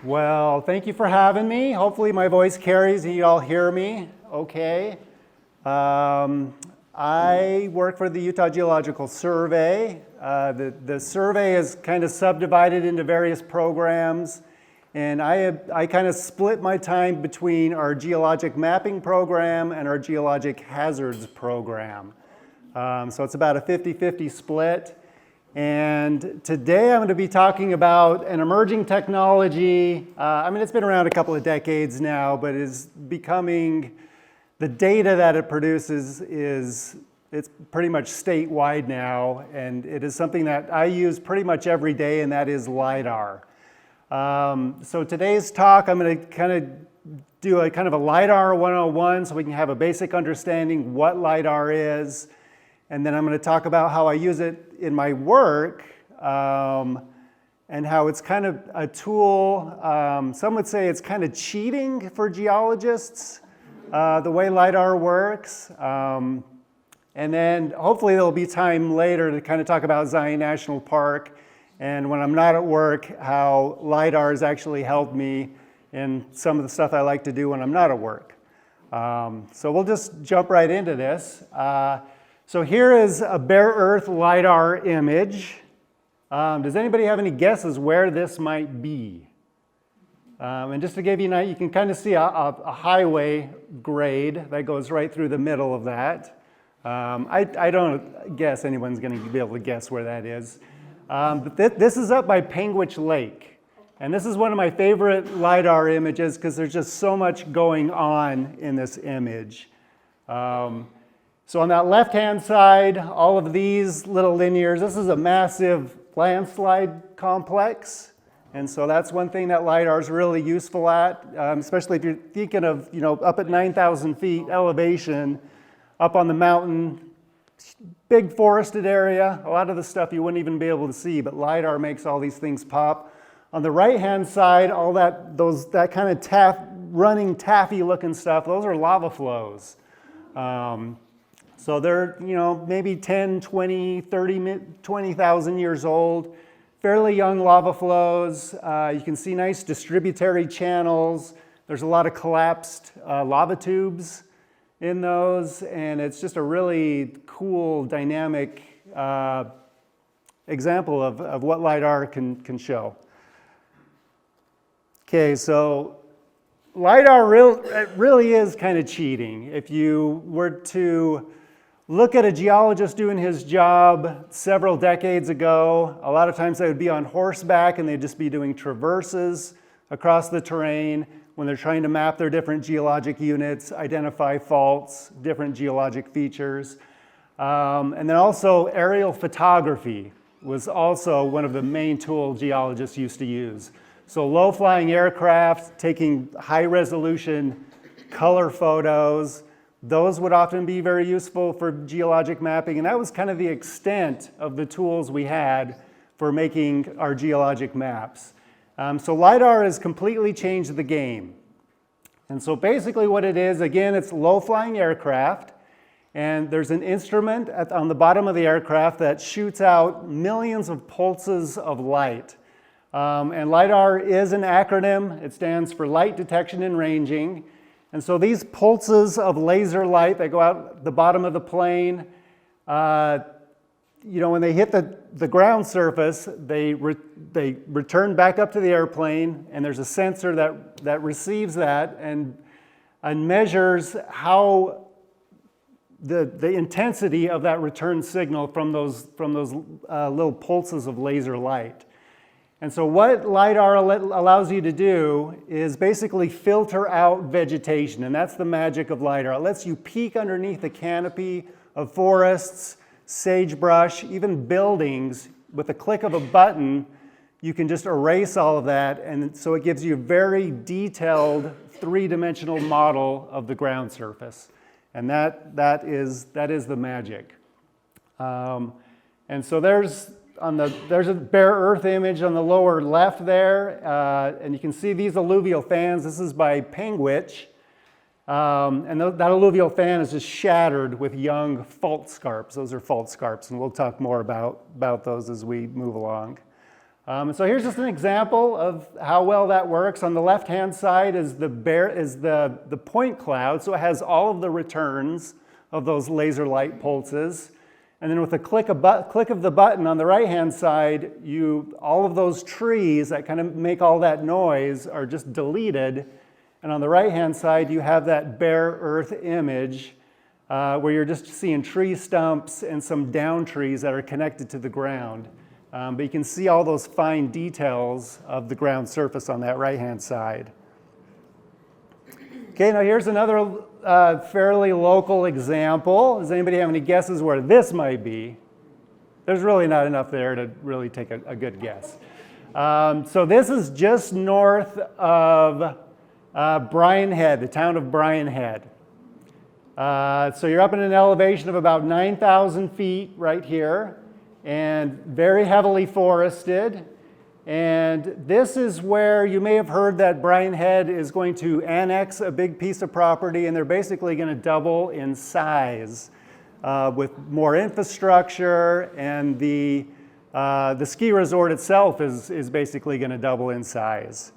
Well, thank you for having me. Hopefully my voice carries and you all hear me okay. I work for the Utah Geological Survey. The survey is kind of subdivided into various programs, and I kind of split my time between our geologic mapping program and our geologic hazards program. So it's about a 50-50 split. And today I'm going to be talking about an emerging technology. It's been around a couple of decades now, but is becoming, the data that it produces it's pretty much statewide now, and it is something that I use pretty much every day, and that is LIDAR. So today's talk, I'm going to kind of do a kind of a LIDAR 101 so we can have a basic understanding what LIDAR is. And then I'm going to talk about how I use it in my work and how it's kind of a tool. Some would say it's kind of cheating for geologists, the way LIDAR works. And then hopefully there'll be time later to kind of talk about Zion National Park and when I'm not at work, how LIDAR has actually helped me in some of the stuff I like to do when I'm not at work. So we'll just jump right into this. So here is a bare earth LIDAR image. Does anybody have any guesses where this might be? And just to give you an idea, you can kind of see a highway grade that goes right through the middle of that. I don't guess anyone's going to be able to guess where that is. But this is up by Panguitch Lake. And this is one of my favorite LIDAR images because there's just so much going on in this image. So on that left-hand side, all of these little linears, this is a massive landslide complex. And so that's one thing that LIDAR is really useful at, especially if you're thinking of, up at 9,000 feet elevation, up on the mountain, big forested area, a lot of the stuff you wouldn't even be able to see, but LIDAR makes all these things pop. On the right-hand side, all that kind of running taffy-looking stuff, those are lava flows. So they're, maybe 10, 20, 30, 20,000 years old, fairly young lava flows. You can see nice distributary channels. There's a lot of collapsed lava tubes in those, and it's just a really cool, dynamic example of what LIDAR can show. Okay, so LIDAR really is kind of cheating. If you were to look at a geologist doing his job several decades ago, a lot of times they would be on horseback and they'd just be doing traverses across the terrain when they're trying to map their different geologic units, identify faults, different geologic features. And then also aerial photography was also one of the main tools geologists used to use. So low-flying aircraft taking high-resolution color photos, those would often be very useful for geologic mapping, and that was kind of the extent of the tools we had for making our geologic maps. So LIDAR has completely changed the game. And so basically what it is, again, it's low-flying aircraft, and there's an instrument on the bottom of the aircraft that shoots out millions of pulses of light. And LIDAR is an acronym. It stands for Light Detection and Ranging. And so these pulses of laser light that go out the bottom of the plane, when they hit the ground surface, they return back up to the airplane, and there's a sensor that receives that and measures how the intensity of that return signal from those little pulses of laser light. And so what LIDAR allows you to do is basically filter out vegetation, and that's the magic of LIDAR. It lets you peek underneath the canopy of forests, sagebrush, even buildings. With a click of a button, you can just erase all of that, and so it gives you a very detailed three-dimensional model of the ground surface. And that is the magic. And so there's a bare earth image on the lower left there, and you can see these alluvial fans. This is by Panguitch, and that alluvial fan is just shattered with young fault scarps. Those are fault scarps, and we'll talk more about those as we move along. So here's just an example of how well that works. On the left-hand side is the point cloud, so it has all of the returns of those laser light pulses. And then with a click of the button on the right-hand side, all of those trees that kind of make all that noise are just deleted. And on the right-hand side, you have that bare earth image where you're just seeing tree stumps and some down trees that are connected to the ground. But you can see all those fine details of the ground surface on that right-hand side. Okay, now here's another fairly local example. Does anybody have any guesses where this might be? There's really not enough there to really take a good guess. So this is just north of Bryan Head, the town of Bryan Head. So you're up in an elevation of about 9,000 feet right here, and very heavily forested. And this is where you may have heard that Bryan Head is going to annex a big piece of property, and they're basically going to double in size with more infrastructure, and the ski resort itself is basically going to double in size.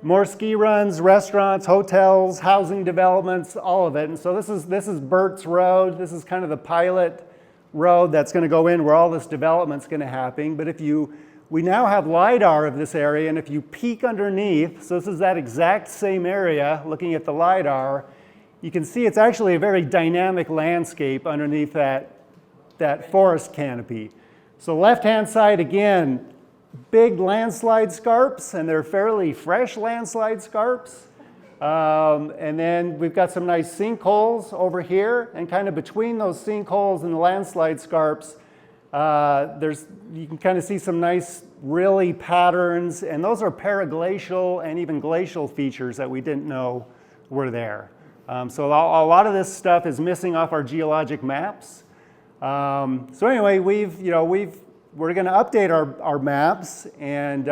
More ski runs, restaurants, hotels, housing developments, all of it. And so this is Burt's Road. This is kind of the pilot road that's going to go in where all this development's going to happen. But we now have LIDAR of this area, and if you peek underneath, so this is that exact same area, looking at the LIDAR, you can see it's actually a very dynamic landscape underneath that forest canopy. So left-hand side, again, big landslide scarps, and they're fairly fresh landslide scarps. And then we've got some nice sinkholes over here, and kind of between those sinkholes and the landslide scarps, you can kind of see some nice really patterns, and those are paraglacial and even glacial features that we didn't know were there. So a lot of this stuff is missing off our geologic maps. So anyway, we're going to update our maps, and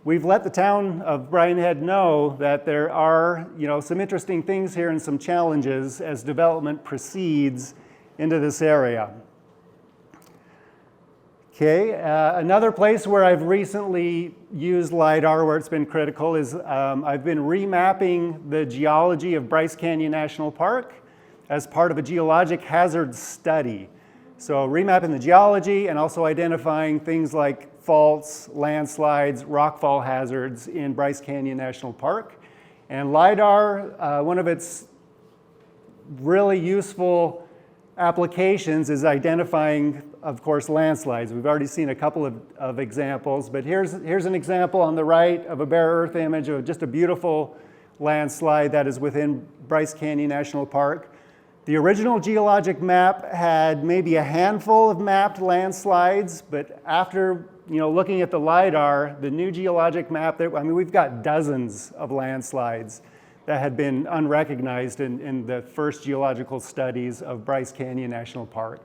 we've let the town of Bryan Head know that there are some interesting things here and some challenges as development proceeds into this area. Okay, another place where I've recently used LIDAR where it's been critical is I've been remapping the geology of Bryce Canyon National Park as part of a geologic hazard study. So remapping the geology and also identifying things like faults, landslides, rockfall hazards in Bryce Canyon National Park. And LIDAR, one of its really useful applications is identifying, of course, landslides. We've already seen a couple of examples, but here's an example on the right of a bare earth image of just a beautiful landslide that is within Bryce Canyon National Park. The original geologic map had maybe a handful of mapped landslides, but after looking at the LIDAR, the new geologic map, we've got dozens of landslides that had been unrecognized in the first geological studies of Bryce Canyon National Park.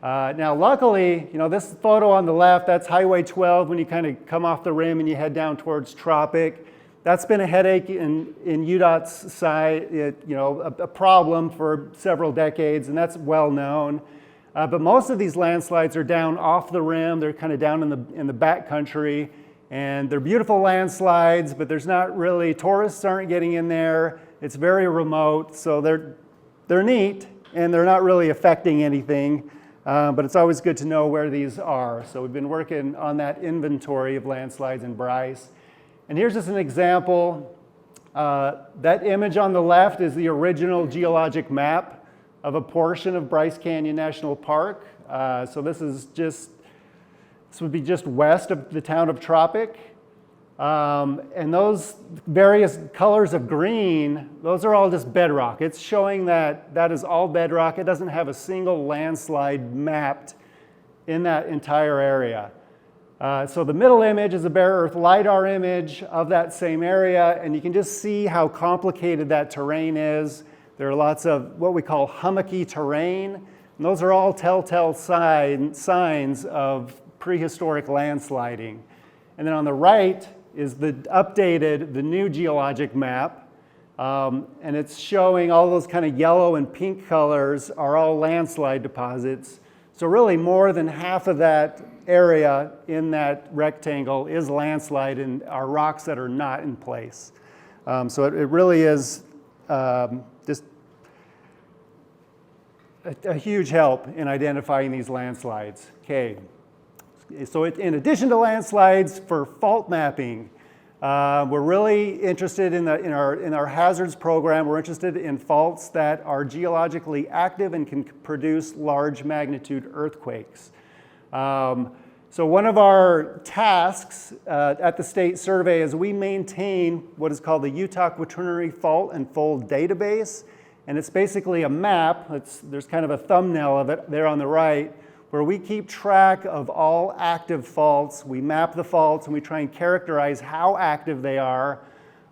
Now, luckily, this photo on the left, that's Highway 12 when you kind of come off the rim and you head down towards Tropic. That's been a headache in UDOT's side, a problem for several decades, and that's well known. But most of these landslides are down off the rim. They're kind of down in the back country, and they're beautiful landslides, but there's not really, tourists aren't getting in there. It's very remote, so they're neat, and they're not really affecting anything. But it's always good to know where these are. So we've been working on that inventory of landslides in Bryce. And here's just an example. That image on the left is the original geologic map of a portion of Bryce Canyon National Park. So this would be just west of the town of Tropic. And those various colors of green, those are all just bedrock. It's showing that is all bedrock. It doesn't have a single landslide mapped in that entire area. So the middle image is a bare earth LIDAR image of that same area, and you can just see how complicated that terrain is. There are lots of what we call hummocky terrain, and those are all telltale signs of prehistoric landsliding. And then on the right is the new geologic map, and it's showing all those kind of yellow and pink colors are all landslide deposits. So really more than half of that area in that rectangle is landslide and are rocks that are not in place. So it really is just a huge help in identifying these landslides. Okay, so in addition to landslides, for fault mapping, we're really interested in our hazards program. We're interested in faults that are geologically active and can produce large magnitude earthquakes. So one of our tasks at the state survey is we maintain what is called the Utah Quaternary Fault and Fold Database. And it's basically a map. There's kind of a thumbnail of it there on the right, where we keep track of all active faults. We map the faults and we try and characterize how active they are.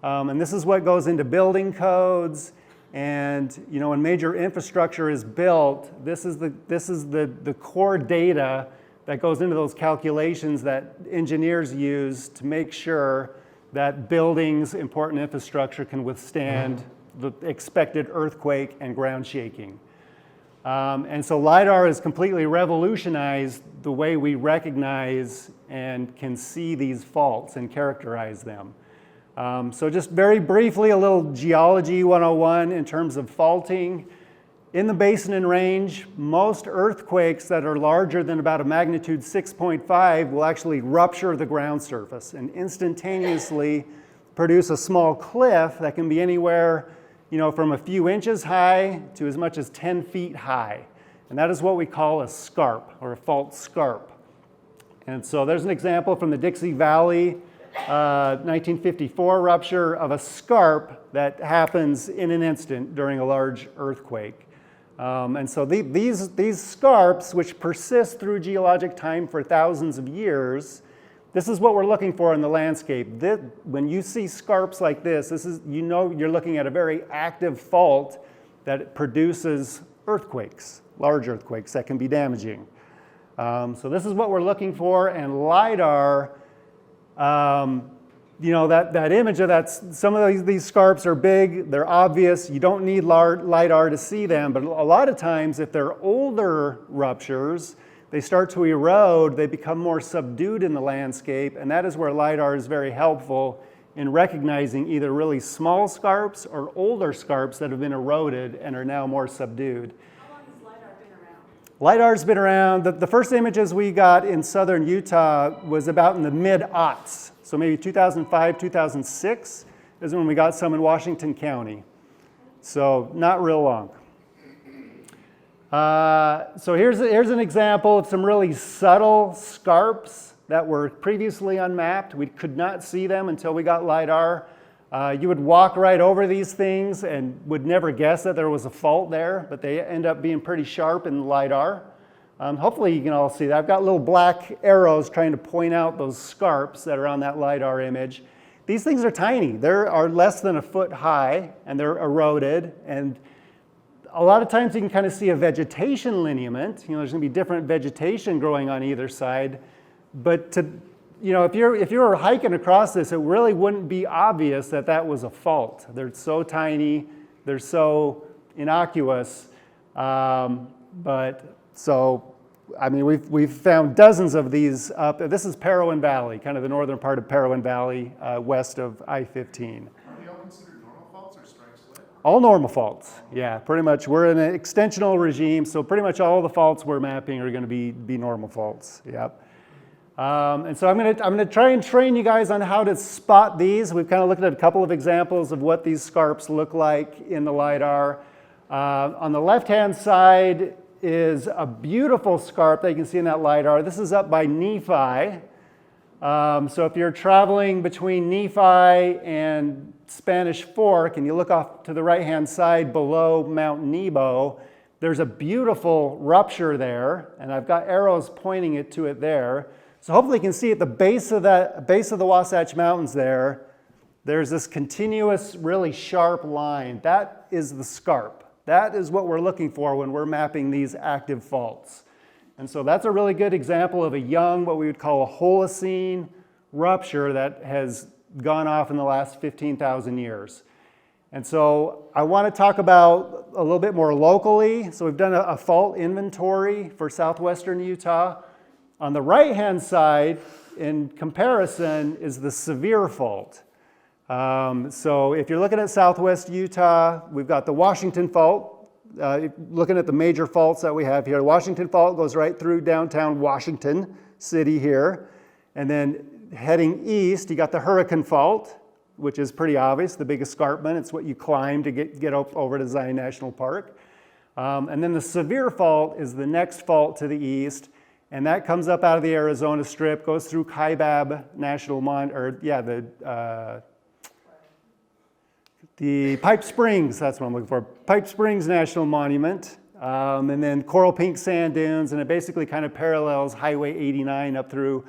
And this is what goes into building codes. And when major infrastructure is built, this is the core data that goes into those calculations that engineers use to make sure that buildings, important infrastructure can withstand the expected earthquake and ground shaking. And so LIDAR has completely revolutionized the way we recognize and can see these faults and characterize them. So just very briefly, a little geology 101 in terms of faulting. In the basin and range, most earthquakes that are larger than about a magnitude 6.5 will actually rupture the ground surface and instantaneously produce a small cliff that can be anywhere from a few inches high to as much as 10 feet high. And that is what we call a scarp, or a fault scarp. And so there's an example from the Dixie Valley 1954 rupture of a scarp that happens in an instant during a large earthquake. And so these scarps, which persist through geologic time for thousands of years, this is what we're looking for in the landscape. When you see scarps like this is, you're looking at a very active fault that produces earthquakes, large earthquakes that can be damaging. So this is what we're looking for, and LIDAR, that image of that, some of these scarps are big, they're obvious, you don't need LIDAR to see them, but a lot of times if they're older ruptures, they start to erode, they become more subdued in the landscape, and that is where LIDAR is very helpful in recognizing either really small scarps or older scarps that have been eroded and are now more subdued. How long has LIDAR been around? LIDAR's been around, the first images we got in southern Utah was about in the mid-aughts, so maybe 2005, 2006 is when we got some in Washington County. So not real long. So here's an example of some really subtle scarps that were previously unmapped. We could not see them until we got LIDAR. You would walk right over these things and would never guess that there was a fault there, but they end up being pretty sharp in LIDAR. Hopefully you can all see that. I've got little black arrows trying to point out those scarps that are on that LIDAR image. These things are tiny. They are less than a foot high, and they're eroded, and a lot of times you can kind of see a vegetation lineament. There's going to be different vegetation growing on either side. But if you were hiking across this, it really wouldn't be obvious that that was a fault. They're so tiny, they're so innocuous. We've found dozens of these up. This is Parowan Valley, kind of the northern part of Parowan Valley, west of I-15. All normal faults, yeah, pretty much. We're in an extensional regime, so pretty much all the faults we're mapping are going to be normal faults, yep. And so I'm going to try and train you guys on how to spot these. We've kind of looked at a couple of examples of what these scarps look like in the LIDAR. On the left-hand side is a beautiful scarp that you can see in that LIDAR. This is up by Nephi. So if you're traveling between Nephi and Spanish Fork, and you look off to the right-hand side below Mount Nebo, there's a beautiful rupture there, and I've got arrows pointing it to it there. So hopefully you can see at the base of the Wasatch Mountains there's this continuous, really sharp line. That is the scarp. That is what we're looking for when we're mapping these active faults. And so that's a really good example of a young, what we would call a Holocene rupture that has gone off in the last 15,000 years. And so I want to talk about a little bit more locally. So we've done a fault inventory for southwestern Utah. On the right-hand side, in comparison, is the severe fault. So if you're looking at southwest Utah, we've got the Washington Fault. Looking at the major faults that we have here, the Washington Fault goes right through downtown Washington City here. And then heading east, you got the Hurricane Fault, which is pretty obvious, the big escarpment. It's what you climb to get up over to Zion National Park. And then the severe fault is the next fault to the east, and that comes up out of the Arizona Strip, goes through Kaibab National the Pipe Springs, that's what I'm looking for, Pipe Springs National Monument, and then Coral Pink Sand Dunes, and it basically kind of parallels Highway 89 up through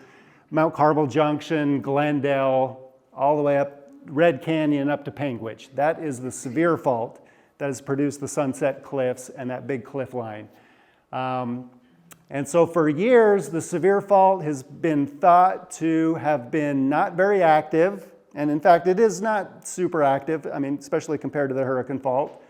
Mount Carmel Junction, Glendale, all the way up Red Canyon up to Panguitch. That is the severe fault that has produced the Sunset Cliffs and that big cliff line. And so for years, the severe fault has been thought to have been not very active. And in fact, it is not super active, I mean, especially compared to the Hurricane Fault.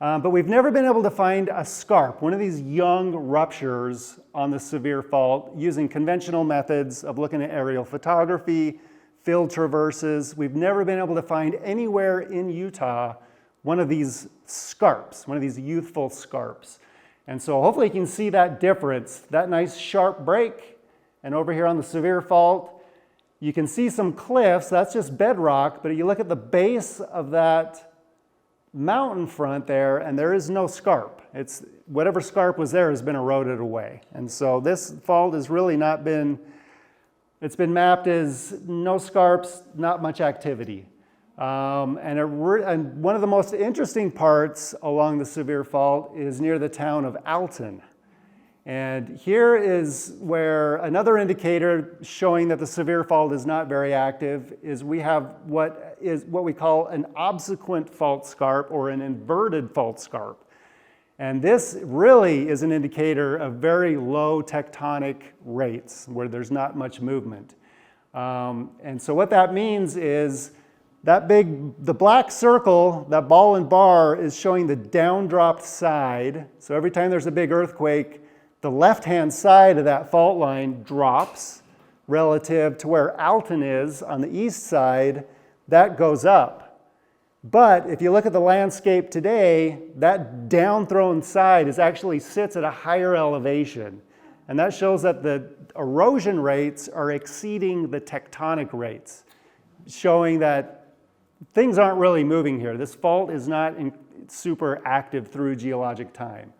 But we've never been able to find a scarp, one of these young ruptures on the severe fault using conventional methods of looking at aerial photography, field traverses. We've never been able to find anywhere in Utah one of these scarps, one of these youthful scarps. And so hopefully you can see that difference, that nice sharp break. And over here on the severe fault, you can see some cliffs, that's just bedrock, but you look at the base of that mountain front there, and there is no scarp. It's whatever scarp was there has been eroded away. And so this fault has really not been, it's been mapped as no scarps, not much activity. And one of the most interesting parts along the severe fault is near the town of Alton. And here is where another indicator showing that the severe fault is not very active is we have what we call an obsequent fault scarp or an inverted fault scarp. And this really is an indicator of very low tectonic rates where there's not much movement. And so what that means is the black circle, that ball and bar is showing the downdropped side. So every time there's a big earthquake, the left-hand side of that fault line drops relative to where Alton is on the east side, that goes up. But if you look at the landscape today, that down-thrown side actually sits at a higher elevation. And that shows that the erosion rates are exceeding the tectonic rates, showing that things aren't really moving here. This fault is not super active through geologic time.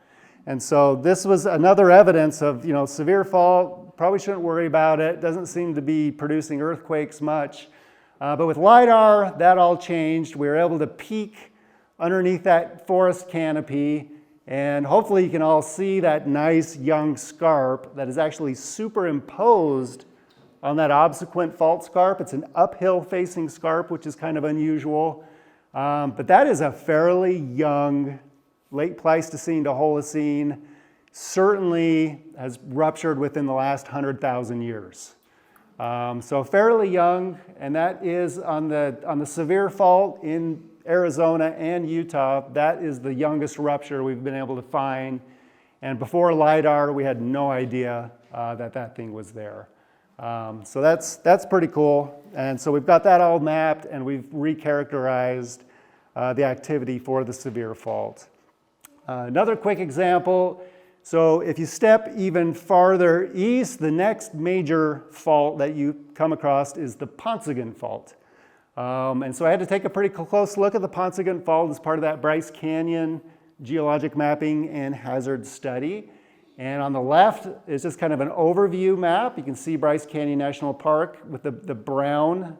And so this was another evidence of, severe fault, probably shouldn't worry about it, doesn't seem to be producing earthquakes much. But with LIDAR, that all changed. We were able to peek underneath that forest canopy, and hopefully you can all see that nice young scarp that is actually superimposed on that obsequent fault scarp. It's an uphill facing scarp, which is kind of unusual. But that is a fairly young, late Pleistocene to Holocene, certainly has ruptured within the last 100,000 years. So fairly young, and that is on the severe fault in Arizona and Utah. That is the youngest rupture we've been able to find. And before LIDAR, we had no idea that thing was there. So that's pretty cool. And so we've got that all mapped, and we've recharacterized the activity for the severe fault. Another quick example. So if you step even farther east, the next major fault that you come across is the Paunsaugunt Fault. And so I had to take a pretty close look at the Paunsaugunt Fault as part of that Bryce Canyon Geologic Mapping and Hazard Study. And on the left is just kind of an overview map. You can see Bryce Canyon National Park with the brown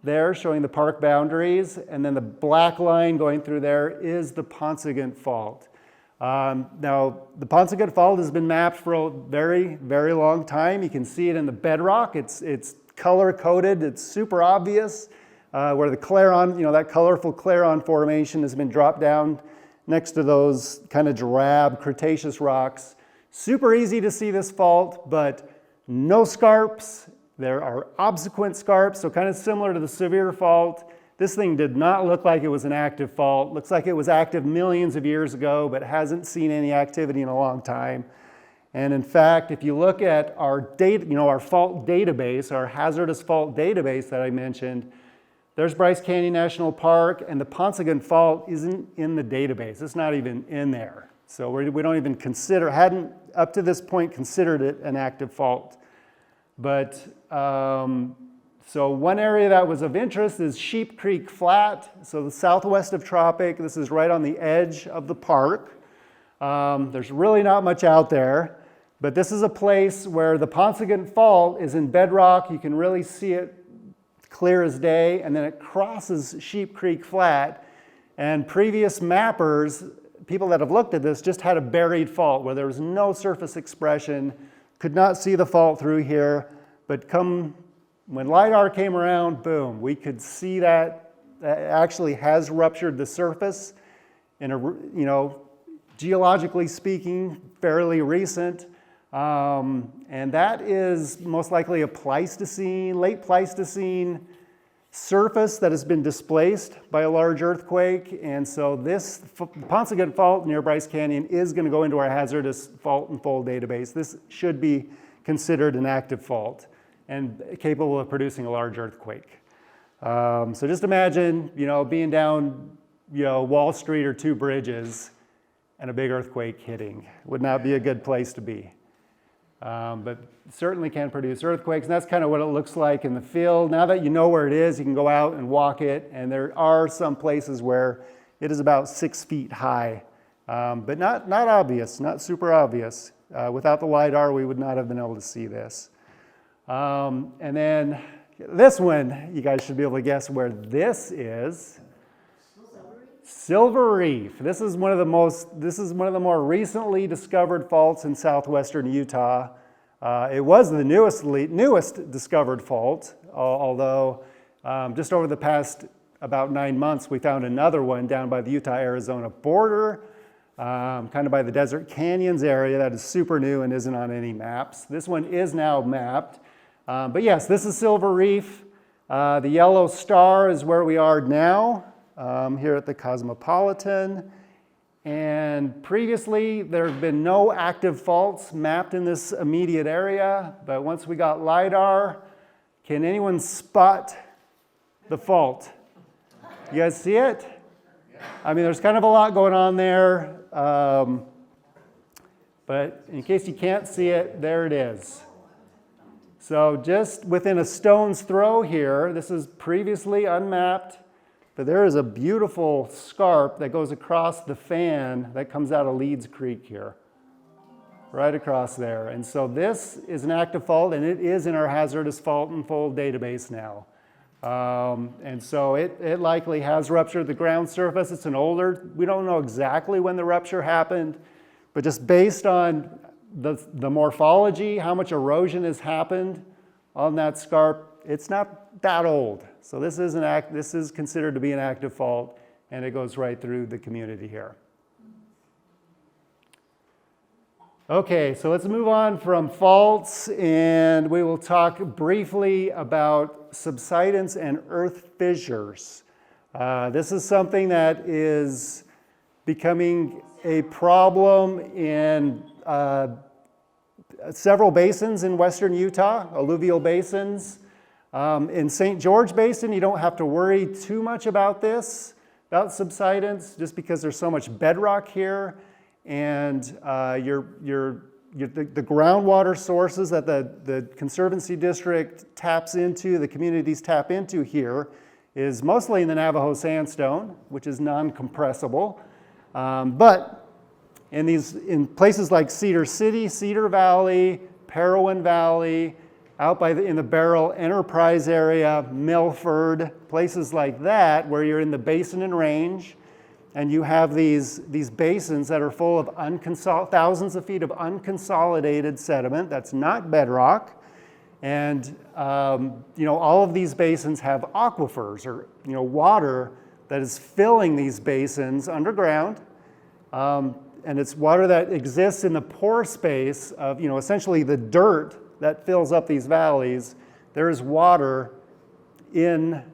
there showing the park boundaries. And then the black line going through there is the Paunsaugunt Fault. Now, the Paunsaugunt Fault has been mapped for a very, very long time. You can see it in the bedrock. It's color-coded. It's super obvious where the Claron, that colorful Claron formation has been dropped down next to those kind of drab Cretaceous rocks. Super easy to see this fault, but no scarps. There are obsequent scarps, so kind of similar to the severe fault. This thing did not look like it was an active fault. Looks like it was active millions of years ago, but hasn't seen any activity in a long time. And in fact, if you look at our data, our fault database, our hazardous fault database that I mentioned, there's Bryce Canyon National Park, and the Ponsagon Fault isn't in the database. It's not even in there. So we don't even consider, hadn't up to this point considered it an active fault. But so one area that was of interest is Sheep Creek Flat. So the southwest of Tropic. This is right on the edge of the park. There's really not much out there. But this is a place where the Ponsagon Fault is in bedrock. You can really see it clear as day, and then it crosses Sheep Creek Flat. And previous mappers, people that have looked at this, just had a buried fault where there was no surface expression, could not see the fault through here. But when LIDAR came around, boom, we could see that actually has ruptured the surface in a, geologically speaking, fairly recent. And that is most likely a Pleistocene, late Pleistocene surface that has been displaced by a large earthquake. And so this Ponsagon Fault near Bryce Canyon is going to go into our hazardous fault and fold database. This should be considered an active fault and capable of producing a large earthquake. So just imagine, being down, Wall Street or two bridges and a big earthquake hitting. Would not be a good place to be. But certainly can produce earthquakes, and that's kind of what it looks like in the field. Now that you know where it is, you can go out and walk it, and there are some places where it is about 6 feet high, but not obvious, not super obvious. Without the LIDAR, we would not have been able to see this. And then this one, you guys should be able to guess where this is. Silver Reef. This is one of the more recently discovered faults in southwestern Utah. It was the newest discovered fault, although just over the past about 9 months, we found another one down by the Utah-Arizona border, kind of by the Desert Canyons area that is super new and isn't on any maps. This one is now mapped. But yes, this is Silver Reef. The yellow star is where we are now. Here at the Cosmopolitan. And previously, there have been no active faults mapped in this immediate area, but once we got LIDAR, can anyone spot the fault? You guys see it? I mean, there's kind of a lot going on there, but in case you can't see it, there it is. So just within a stone's throw here, this is previously unmapped. But there is a beautiful scarp that goes across the fan that comes out of Leeds Creek here, right across there. And so this is an active fault, and it is in our hazardous fault and fold database now. And so it likely has ruptured the ground surface. It's we don't know exactly when the rupture happened, but just based on the morphology, how much erosion has happened on that scarp, it's not that old. So this is considered to be an active fault, and it goes right through the community here. Okay, so let's move on from faults, and we will talk briefly about subsidence and earth fissures. This is something that is becoming a problem in several basins in western Utah, alluvial basins. In St. George Basin, you don't have to worry too much about about subsidence, just because there's so much bedrock here, and the groundwater sources that the Conservancy District taps into, the communities tap into here, is mostly in the Navajo sandstone, which is non-compressible. But in places like Cedar City, Cedar Valley, Parowan Valley, out in the Barrel Enterprise area, Milford, places like that, where you're in the basin and range, and you have these basins that are full of thousands of feet of unconsolidated sediment that's not bedrock, and all of these basins have aquifers, or water that is filling these basins underground, and it's water that exists in the pore space of essentially the dirt that fills up these valleys. There is water in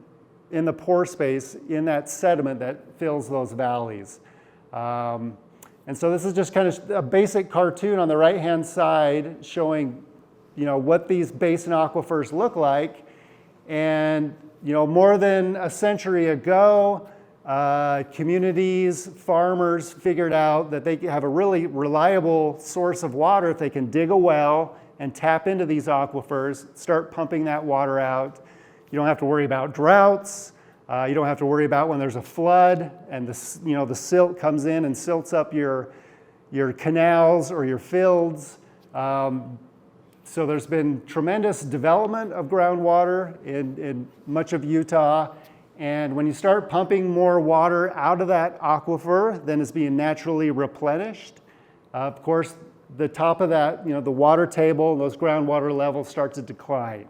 in the pore space in that sediment that fills those valleys. And so this is just kind of a basic cartoon on the right-hand side showing, what these basin aquifers look like. And, more than a century ago, communities, farmers figured out that they have a really reliable source of water if they can dig a well and tap into these aquifers, start pumping that water out. You don't have to worry about droughts. You don't have to worry about when there's a flood and the silt comes in and silts up your canals or your fields. So there's been tremendous development of groundwater in much of Utah. And when you start pumping more water out of that aquifer than is being naturally replenished, of course, the top of that, the water table, those groundwater levels start to decline.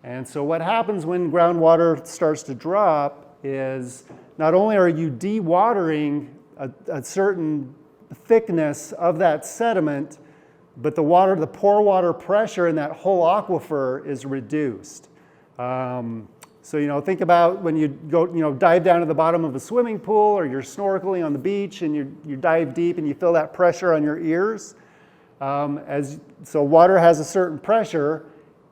And so what happens when groundwater starts to drop is not only are you dewatering a certain thickness of that sediment, but the pore water pressure in that whole aquifer is reduced. So, think about when you go, dive down to the bottom of a swimming pool or you're snorkeling on the beach and you dive deep and you feel that pressure on your ears. So water has a certain pressure,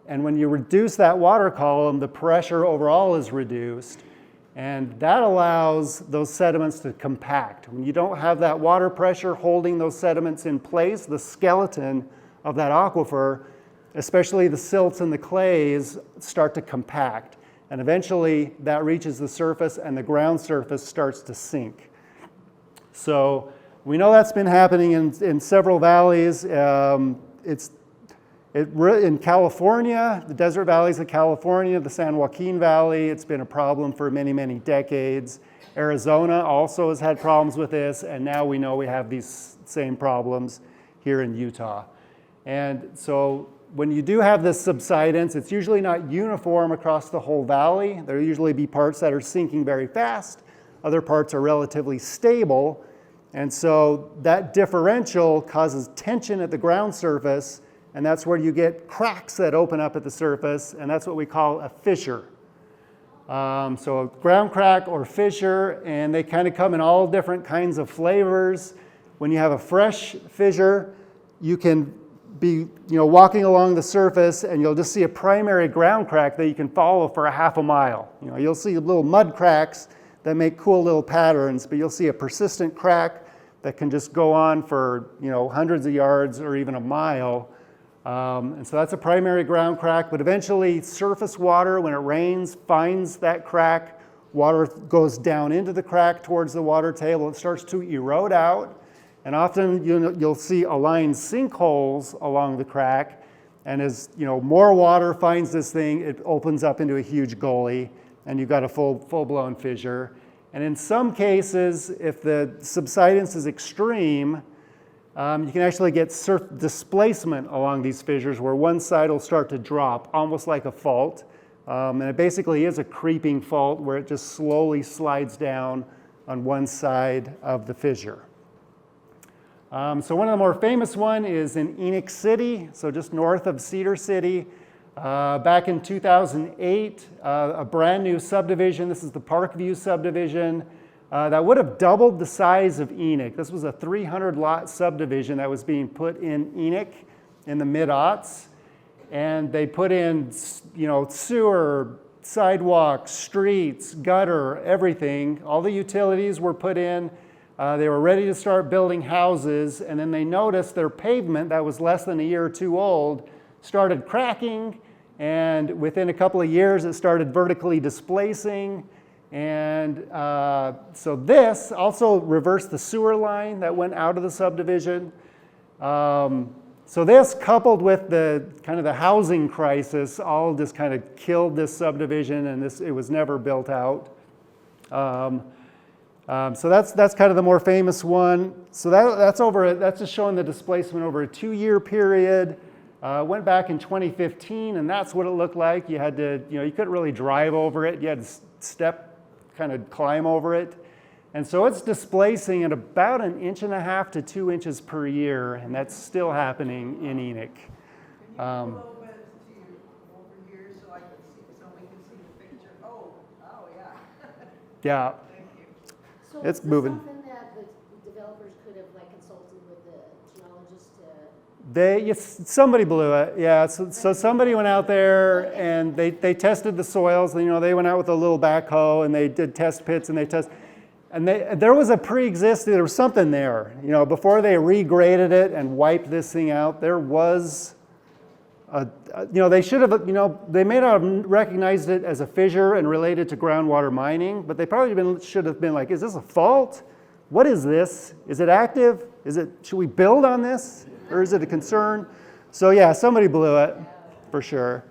and when you reduce that water column, the pressure overall is reduced. And that allows those sediments to compact. When you don't have that water pressure holding those sediments in place, the skeleton of that aquifer, especially the silts and the clays, start to compact. And eventually that reaches the surface and the ground surface starts to sink. So we know that's been happening in several valleys. In California, the desert valleys of California, the San Joaquin Valley, it's been a problem for many, many decades. Arizona also has had problems with this, and now we know we have these same problems here in Utah. And so when you do have this subsidence, it's usually not uniform across the whole valley. There'll usually be parts that are sinking very fast. Other parts are relatively stable. And so that differential causes tension at the ground surface, and that's where you get cracks that open up at the surface, and that's what we call a fissure. So a ground crack or fissure, and they kind of come in all different kinds of flavors. When you have a fresh fissure, you can be walking along the surface and you'll just see a primary ground crack that you can follow for a half a mile. You'll see little mud cracks that make cool little patterns, but you'll see a persistent crack that can just go on for hundreds of yards or even a mile. And so that's a primary ground crack, but eventually surface water, when it rains, finds that crack. Water goes down into the crack towards the water table. It starts to erode out, and often you'll see aligned sinkholes along the crack. And as more water finds this thing, it opens up into a huge gully, and you've got a full-blown fissure. And in some cases, if the subsidence is extreme, you can actually get surf displacement along these fissures where one side will start to drop, almost like a fault. And it basically is a creeping fault where it just slowly slides down on one side of the fissure. So one of the more famous one is in Enoch City, so just north of Cedar City. Back in 2008, a brand new subdivision, this is the Parkview subdivision, that would have doubled the size of Enoch. This was a 300-lot subdivision that was being put in Enoch in the mid-aughts. And they put in, sewer, sidewalks, streets, gutter, everything. All the utilities were put in. They were ready to start building houses. And then they noticed their pavement that was less than a year or two old started cracking. And within a couple of years, it started vertically displacing. And so this also reversed the sewer line that went out of the subdivision. So this, coupled with the kind of the housing crisis, all just kind of killed this subdivision, and it was never built out. So that's kind of the more famous one. So that's just showing the displacement over a 2-year period. Went back in 2015, and that's what it looked like. You had to, you couldn't really drive over it. You had to kind of climb over it. And so it's displacing at about 1.5 to 2 inches per year, and that's still happening in Enoch. Can you pull over here so we can see the picture? Oh, yeah. Yeah, So It's is this moving. something that the developers could have like consulted with the geologist to? somebody blew it. Yeah, so somebody went out there and they tested the soils. You know, they went out with a little backhoe and they did test pits and there was a pre-existing, there was something there. You know, before they regraded it and wiped this thing out, there was they should have, they may not have recognized it as a fissure and related to groundwater mining, but they probably should have been like, is this a fault? What is this? Is it active? Should we build on this? Or is it a concern? So yeah, somebody blew it, for sure.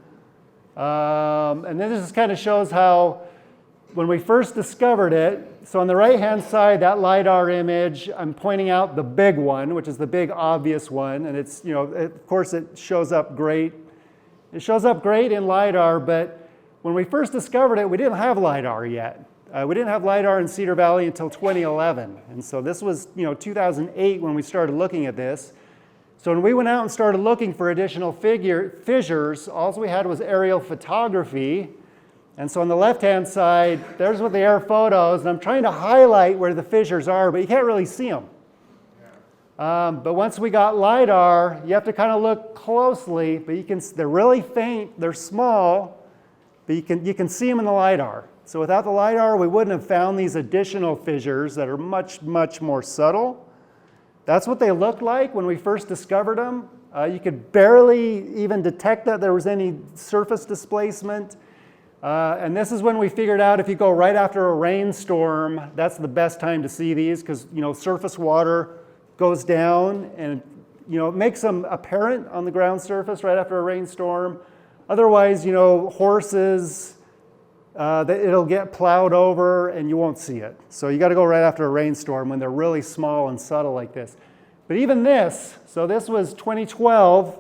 And then this just kind of shows how, when we first discovered it, so on the right-hand side, that LIDAR image, I'm pointing out the big one, which is the big obvious one, and it's, of course it shows up great. It shows up great in LIDAR, but when we first discovered it, we didn't have LIDAR yet. We didn't have LIDAR in Cedar Valley until 2011, and so this was, 2008 when we started looking at this. So when we went out and started looking for additional fissures, all we had was aerial photography. And so on the left-hand side, there's with the air photos, and I'm trying to highlight where the fissures are, but you can't really see them. But once we got LIDAR, you have to kind of look closely, but they're really faint, they're small, but you can see them in the LIDAR. So without the LIDAR, we wouldn't have found these additional fissures that are much, much more subtle. That's what they looked like when we first discovered them. You could barely even detect that there was any surface displacement. And this is when we figured out if you go right after a rainstorm, that's the best time to see these because, surface water goes down and, it makes them apparent on the ground surface right after a rainstorm. Otherwise, horses, it'll get plowed over and you won't see it. So you got to go right after a rainstorm when they're really small and subtle like this. But even this, so this was 2012.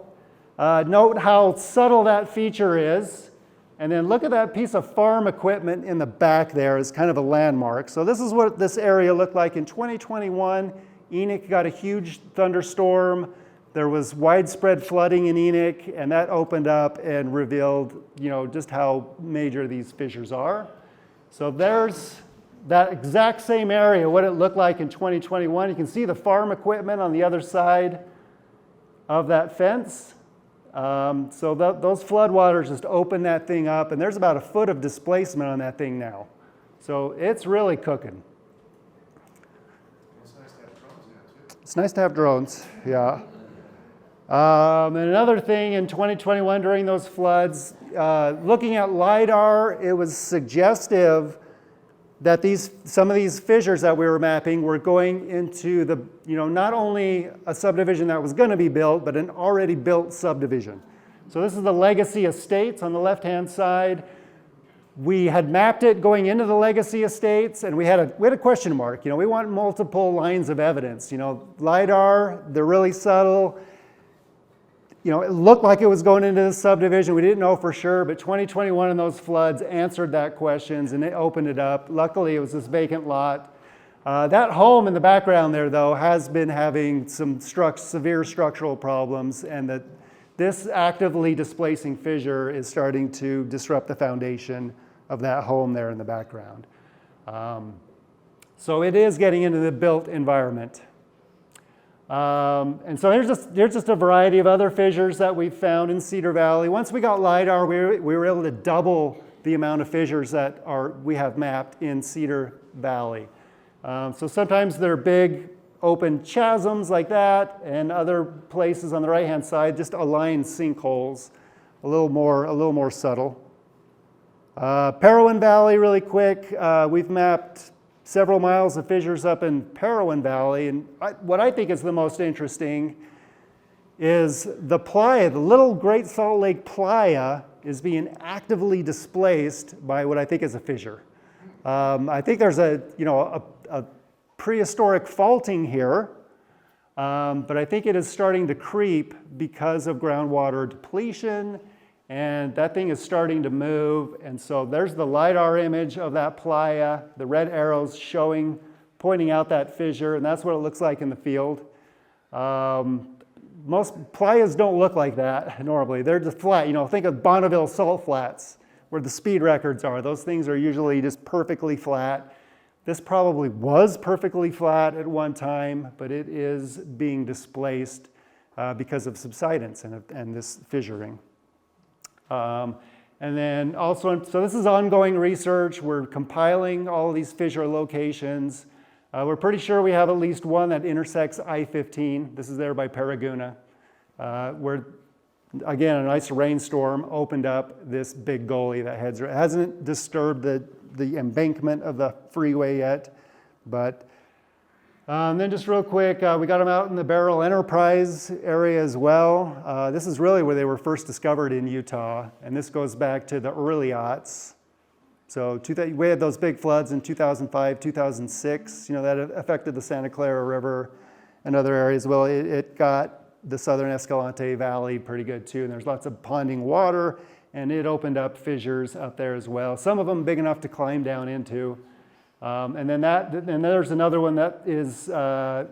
Note how subtle that feature is. And then look at that piece of farm equipment in the back there as kind of a landmark. So this is what this area looked like in 2021. Enoch got a huge thunderstorm. There was widespread flooding in Enoch, and that opened up and revealed, just how major these fissures are. So there's that exact same area, what it looked like in 2021. You can see the farm equipment on the other side of that fence. So those floodwaters just opened that thing up, and there's about a foot of displacement on that thing now. So it's really cooking. It's nice to have drones now, too. It's nice to have drones, yeah. And another thing in 2021 during those floods, looking at LIDAR, it was suggestive that some of these fissures that we were mapping were going into the, not only a subdivision that was going to be built, but an already built subdivision. So this is the Legacy Estates on the left-hand side. We had mapped it going into the Legacy Estates, and we had a question mark. We want multiple lines of evidence. LIDAR, they're really subtle. It looked like it was going into the subdivision. We didn't know for sure, but 2021 and those floods answered that questions and it opened it up. Luckily, it was this vacant lot. That home in the background there, though, has been having some severe structural problems, and that this actively displacing fissure is starting to disrupt the foundation of that home there in the background. So it is getting into the built environment. And so there's just a variety of other fissures that we've found in Cedar Valley. Once we got LIDAR, we were able to double the amount of fissures that we have mapped in Cedar Valley. So sometimes they're big open chasms like that, and other places on the right-hand side, just aligned sinkholes, a little more subtle. Parowan Valley, really quick, we've mapped several miles of fissures up in Parowan Valley, and what I think is the most interesting is the playa. The little Great Salt Lake playa is being actively displaced by what I think is a fissure. I think there's a prehistoric faulting here, but I think it is starting to creep because of groundwater depletion, and that thing is starting to move. And so there's the LIDAR image of that playa, the red arrows pointing out that fissure, and that's what it looks like in the field. Most playas don't look like that normally. They're just flat. Think of Bonneville salt flats where the speed records are. Those things are usually just perfectly flat. This probably was perfectly flat at one time, but it is being displaced because of subsidence and this fissuring. And then also, so this is ongoing research. We're compiling all of these fissure locations. We're pretty sure we have at least one that intersects I-15. This is there by Paraguna, where, again, a nice rainstorm opened up this big gully that heads. It hasn't disturbed the embankment of the freeway yet, but then just real quick, we got them out in the Barrel Enterprise area as well. This is really where they were first discovered in Utah, and this goes back to the early aughts. So we had those big floods in 2005, 2006, that affected the Santa Clara River and other areas. Well, it got the southern Escalante Valley pretty good too, and there's lots of ponding water, and it opened up fissures up there as well. Some of them big enough to climb down into. And then there's another one that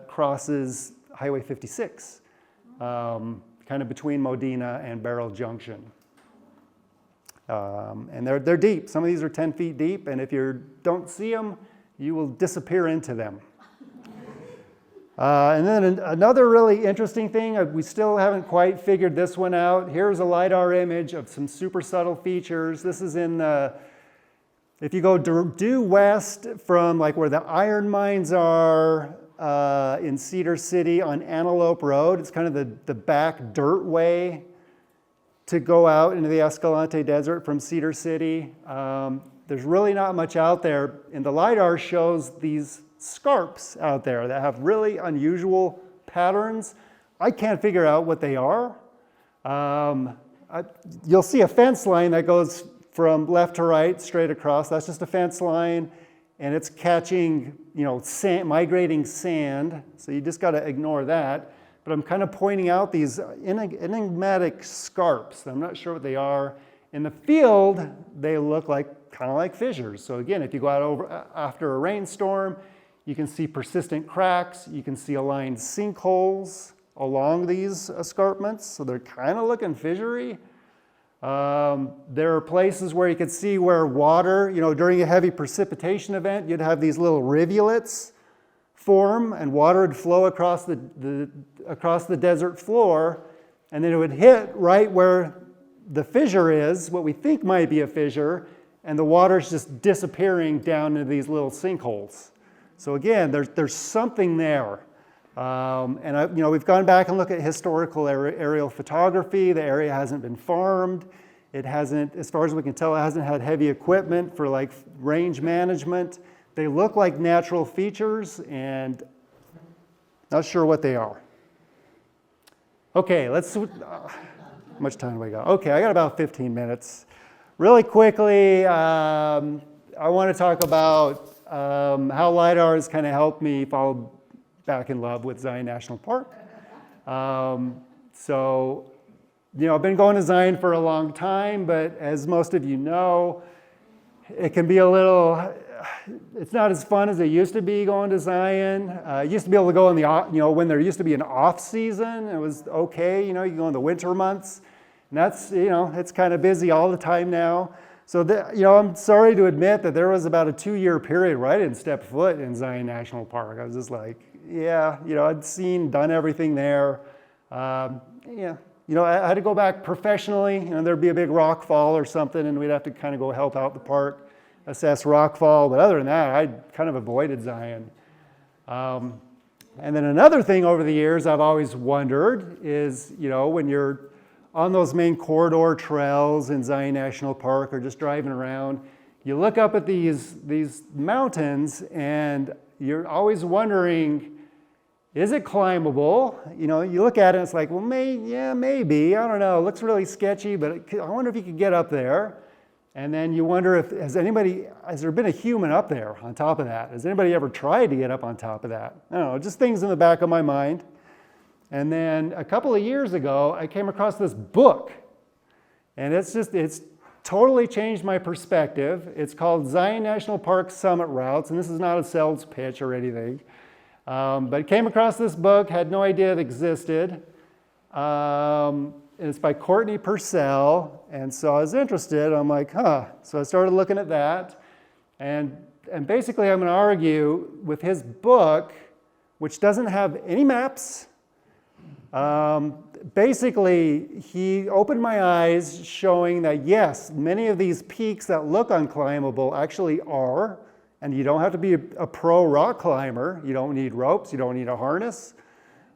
crosses Highway 56, kind of between Modena and Barrel Junction. And they're deep. Some of these are 10 feet deep, and if you don't see them, you will disappear into them. And then another really interesting thing, we still haven't quite figured this one out. Here's a LIDAR image of some super subtle features. This is in if you go due west from like where the iron mines are in Cedar City on Antelope Road, it's kind of the back dirt way to go out into the Escalante Desert from Cedar City. There's really not much out there, and the LIDAR shows these scarps out there that have really unusual patterns. I can't figure out what they are. You'll see a fence line that goes from left to right, straight across. That's just a fence line, and it's catching, sand, migrating sand. So you just got to ignore that. But I'm kind of pointing out these enigmatic scarps. I'm not sure what they are. In the field, they look kind of like fissures. So again, if you go out after a rainstorm, you can see persistent cracks. You can see aligned sinkholes along these escarpments. So they're kind of looking fissury. There are places where you could see where water, during a heavy precipitation event, you'd have these little rivulets form, and water would flow across the desert floor, and then it would hit right where the fissure is, what we think might be a fissure, and the water's just disappearing down into these little sinkholes. So again, there's something there. And we've gone back and looked at historical aerial photography. The area hasn't been farmed. It hasn't, as far as we can tell, it hasn't had heavy equipment for like range management. They look like natural features, and not sure what they are. Okay, how much time do I got? Okay, I got about 15 minutes. Really quickly, I want to talk about how LIDAR has kind of helped me fall back in love with Zion National Park. I've been going to Zion for a long time, but as most of you know, it can be it's not as fun as it used to be going to Zion. You used to be able to go in when there used to be an off season, it was okay, you can go in the winter months. And that's, it's kind of busy all the time now. So, I'm sorry to admit that there was about a 2-year period where I didn't step foot in Zion National Park. I was just like, I'd done everything there. I had to go back professionally. There'd be a big rockfall or something, and we'd have to kind of go help out the park, assess rockfall. But other than that, I kind of avoided Zion. And then another thing over the years I've always wondered is, when you're on those main corridor trails in Zion National Park or just driving around, you look up at these mountains and you're always wondering, is it climbable? You look at it and it's like, well, maybe, I don't know, it looks really sketchy, but I wonder if you could get up there. And then you wonder has there been a human up there on top of that? Has anybody ever tried to get up on top of that? I don't know, just things in the back of my mind. And then a couple of years ago, I came across this book, and it's totally changed my perspective. It's called Zion National Park Summit Routes, and this is not a sales pitch or anything. But came across this book, had no idea it existed. And it's by Courtney Purcell, and so I was interested. I'm like, So I started looking at that, and And basically I'm going to argue with his book, which doesn't have any maps. Basically, he opened my eyes showing that yes, many of these peaks that look unclimbable actually are, and you don't have to be a pro rock climber. You don't need ropes, you don't need a harness.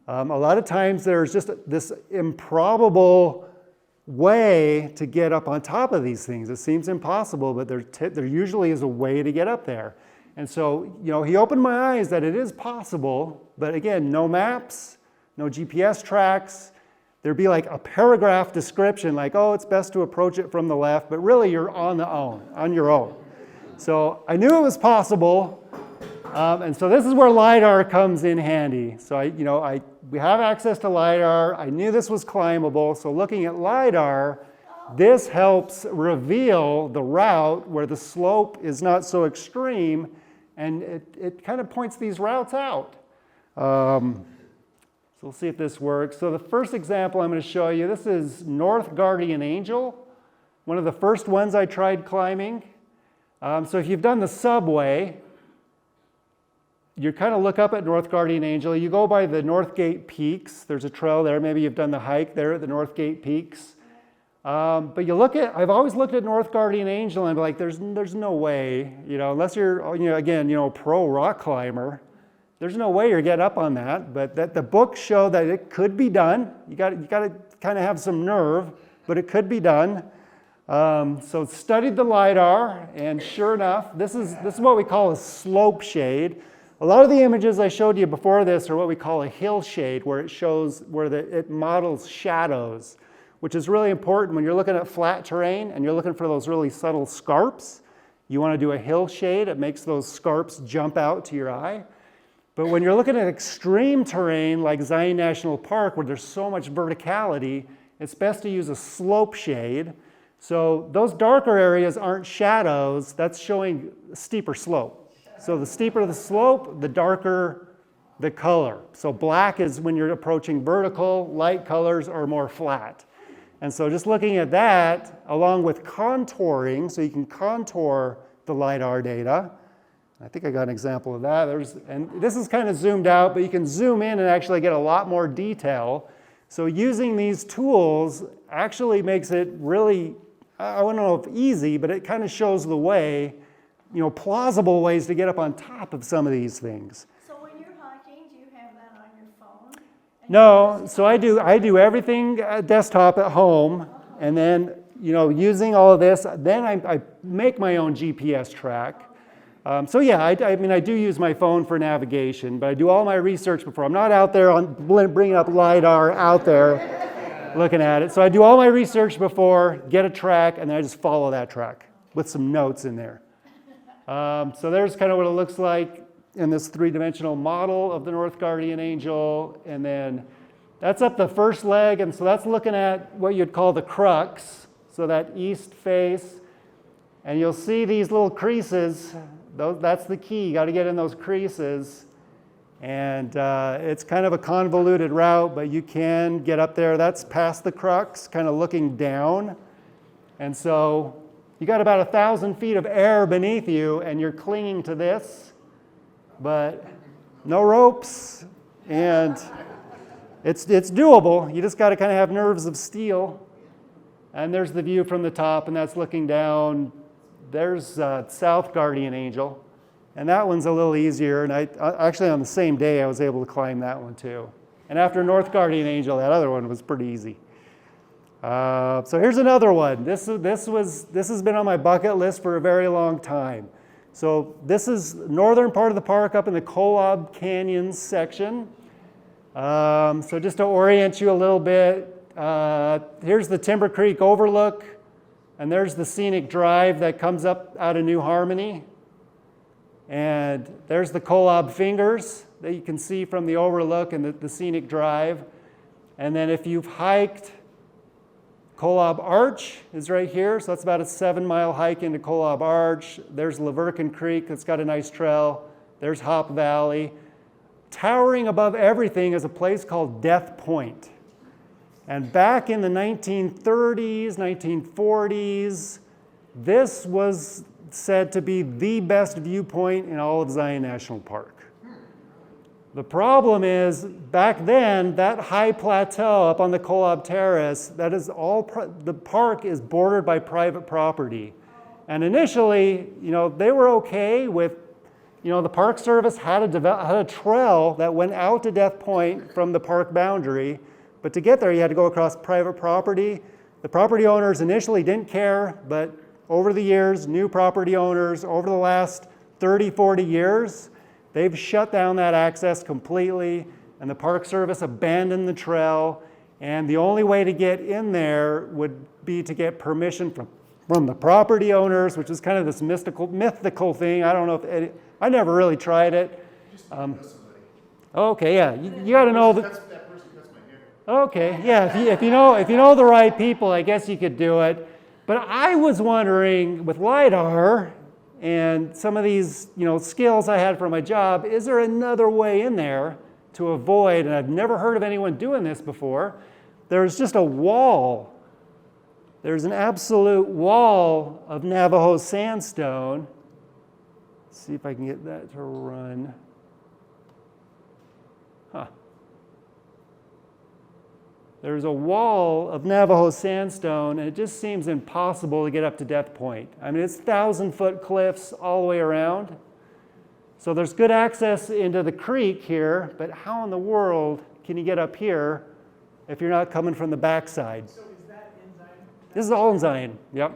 A lot of times there's just this improbable way to get up on top of these things. It seems impossible, but there usually is a way to get up there. And so, he opened my eyes that it is possible, but again, no maps, no GPS tracks. There'd be like a paragraph description like, oh, it's best to approach it from the left, but really you're on your own. So I knew it was possible, and so this is where LIDAR comes in handy. So we have access to LIDAR. I knew this was climbable, so looking at LIDAR, this helps reveal the route where the slope is not so extreme, and it kind of points these routes out. So we'll see if this works. So the first example I'm going to show you, this is North Guardian Angel, one of the first ones I tried climbing. So if you've done the subway, you kind of look up at North Guardian Angel. You go by the North Gate Peaks. There's a trail there. Maybe you've done the hike there at the North Gate Peaks. But I've always looked at North Guardian Angel and be like, there's no way, unless you're, again, a pro rock climber. There's no way you're getting up on that, but the books show that it could be done. You got to kind of have some nerve, but it could be done. So studied the LIDAR, and sure enough, this is what we call a slope shade. A lot of the images I showed you before this are what we call a hill shade, where it models shadows, which is really important when you're looking at flat terrain and you're looking for those really subtle scarps. You want to do a hill shade. It makes those scarps jump out to your eye. But when you're looking at extreme terrain like Zion National Park, where there's so much verticality, it's best to use a slope shade. So those darker areas aren't shadows, that's showing a steeper slope. So the steeper the slope, the darker the color. So black is when you're approaching vertical, light colors are more flat. And so just looking at that, along with contouring, so you can contour the LIDAR data. I think I got an example of that. And this is kind of zoomed out, but you can zoom in and actually get a lot more detail. So using these tools actually makes it really, I don't know if easy, but it kind of shows the way, plausible ways to get up on top of some of these things. So when you're hiking, do you have that on your phone? No, so I do everything desktop at home, and then, using all of this, then I make my own GPS track. So yeah, I do use my phone for navigation, but I do all my research before. I'm not out there bringing up LIDAR out there looking at it. So I do all my research before, get a track, and then I just follow that track with some notes in there. So there's kind of what it looks like in this three-dimensional model of the North Guardian Angel. And then that's up the first leg, and so that's looking at what you'd call the crux, so that east face. And you'll see these little creases. That's the key. You got to get in those creases. And it's kind of a convoluted route, but you can get up there. That's past the crux, kind of looking down. And so you got about 1,000 feet of air beneath you, and you're clinging to this, but no ropes. And it's doable. You just got to kind of have nerves of steel. And there's the view from the top, and that's looking down. There's South Guardian Angel, and that one's a little easier. And actually on the same day, I was able to climb that one too. And after North Guardian Angel, that other one was pretty easy. So here's another one. This has been on my bucket list for a very long time. So this is northern part of the park up in the Kolob Canyon section. So just to orient you a little bit, here's the Timber Creek overlook. And there's the scenic drive that comes up out of New Harmony. And there's the Kolob Fingers that you can see from the overlook and the scenic drive. And then if you've hiked, Kolob Arch is right here. So that's about a 7-mile hike into Kolob Arch. There's Laverkin Creek that's got a nice trail. There's Hop Valley. Towering above everything is a place called Death Point. And back in the 1930s, 1940s, this was said to be the best viewpoint in all of Zion National Park. The problem is, back then, that high plateau up on the Kolob Terrace, that is all, the park is bordered by private property. And initially, they were okay with, the Park Service had a trail that went out to Death Point from the park boundary, but to get there, you had to go across private property. The property owners initially didn't care, but over the years, new property owners, over the last 30, 40 years, they've shut down that access completely, and the Park Service abandoned the trail, and the only way to get in there would be to get permission from the property owners, which is kind of this mythical thing. I don't know if I never really tried it. Okay, yeah, you got to know that. That person cuts my hair. Okay, yeah, if you know the right people, I guess you could do it. But I was wondering, with LIDAR and some of these, skills I had for my job, is there another way in there to avoid, and I've never heard of anyone doing this before, there's just a wall. There's an absolute wall of Navajo sandstone. Let's see if I can get that to run. There's a wall of Navajo sandstone, and it just seems impossible to get up to Death Point. I mean, it's 1,000-foot cliffs all the way around. So there's good access into the creek here, but how in the world can you get up here if you're not coming from the backside? So is that in Zion? This is all in Zion, yep.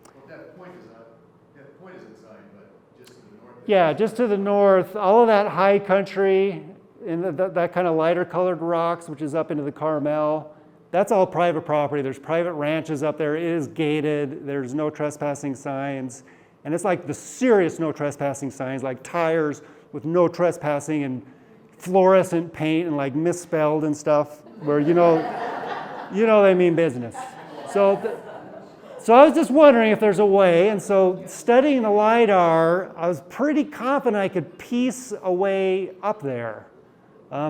Well, that point is in Zion, but just to the north. Yeah, just to the north, all of that high country, and that kind of lighter colored rocks, which is up into the Carmel, that's all private property. There's private ranches up there. It is gated. There's no trespassing signs. And it's like the serious no trespassing signs, like tires with no trespassing and fluorescent paint and like misspelled and stuff, where they mean business. So I was just wondering if there's a way, and so studying the LIDAR, I was pretty confident I could piece a way up there.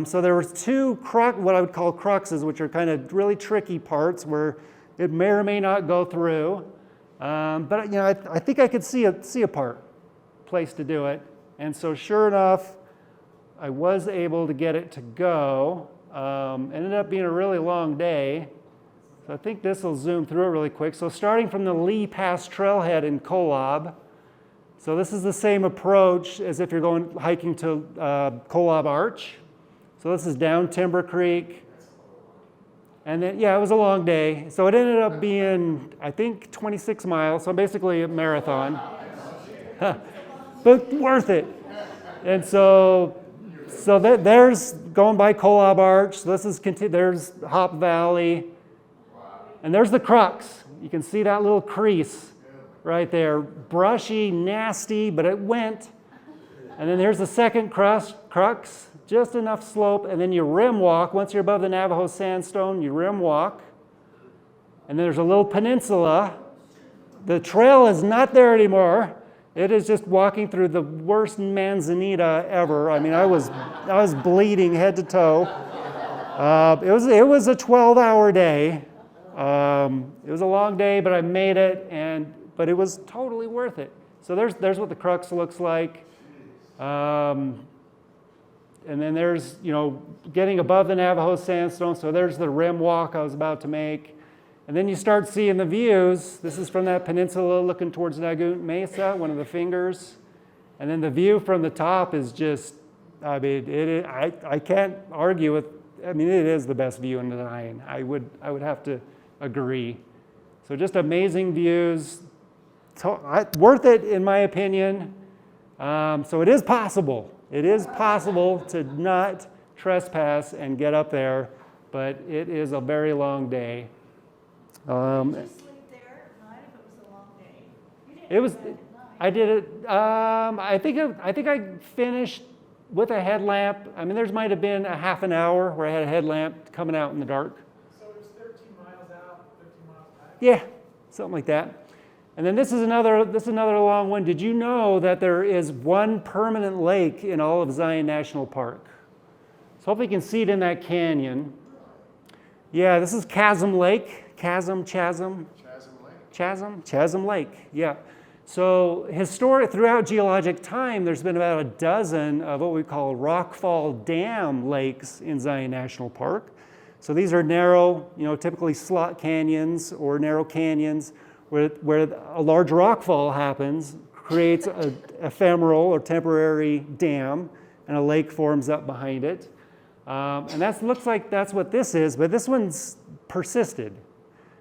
So there was two what I would call cruxes, which are kind of really tricky parts where it may or may not go through. But I think I could see a place to do it. And so sure enough, I was able to get it to go. Ended up being a really long day. So I think this will zoom through it really quick. So starting from the Lee Pass trailhead in Kolob. So this is the same approach as if you're going hiking to Kolob Arch. So this is down Timber Creek. And then, it was a long day. So it ended up being, I think, 26 miles. So basically a marathon. But worth it. And so there's going by Kolob Arch. So there's Hop Valley. And there's the crux. You can see that little crease right there. Brushy, nasty, but it went. And then there's the second crux. Just enough slope, and then you rim walk. Once you're above the Navajo sandstone, you rim walk. And there's a little peninsula. The trail is not there anymore. It is just walking through the worst manzanita ever. I mean, I was bleeding head to toe. It was a 12-hour day. It was a long day, but I made it, but it was totally worth it. So there's what the crux looks like. And then there's, getting above the Navajo sandstone. So there's the rim walk I was about to make. And then you start seeing the views. This is from that peninsula looking towards Nagoot Mesa, one of the fingers. And then the view from the top is just, I can't argue with, it is the best view in the Zion. I would have to agree. So just amazing views. Worth it, in my opinion. So it is possible. It is possible to not trespass and get up there, but it is a very long day. Did you sleep there at night if it was a long day? You didn't It was. do that at night. I did it. I think I finished with a headlamp. There might have been a half an hour where I had a headlamp coming out in the dark. So it's 13 miles out, 13 miles back? Yeah, something like that. And then this is another long one. Did you know that there is one permanent lake in all of Zion National Park? So hopefully you can see it in that canyon. Yeah, this is Chasm Lake. Chasm Lake. Chasm Lake? Chasm Lake, yeah. So throughout geologic time, there's been about a dozen of what we call rockfall dam lakes in Zion National Park. So these are narrow, typically slot canyons or narrow canyons where a large rockfall happens, creates an ephemeral or temporary dam, and a lake forms up behind it. And that looks like that's what this is, but this one's persisted.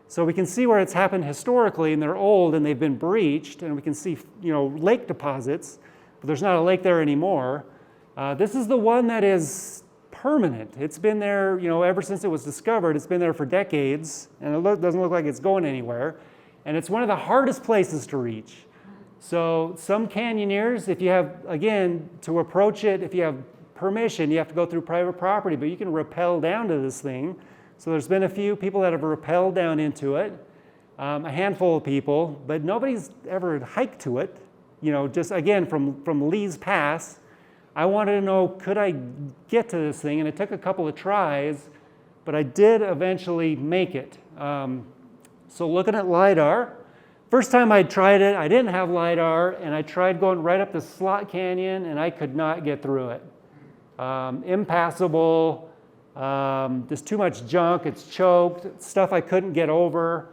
So we can see where it's happened historically, and they're old and they've been breached, and we can see, lake deposits, but there's not a lake there anymore. This is the one that is permanent. It's been there, ever since it was discovered. It's been there for decades, and it doesn't look like it's going anywhere. And it's one of the hardest places to reach. So some canyoneers, if you have, again, to approach it, if you have permission, you have to go through private property, but you can rappel down to this thing. So there's been a few people that have rappelled down into it, a handful of people, but nobody's ever hiked to it. Just again, from Lee's Pass, I wanted to know, could I get to this thing? And it took a couple of tries, but I did eventually make it. So looking at LIDAR, first time I tried it, I didn't have LIDAR, and I tried going right up the slot canyon, and I could not get through it. Impassable. There's too much junk, it's choked, stuff I couldn't get over,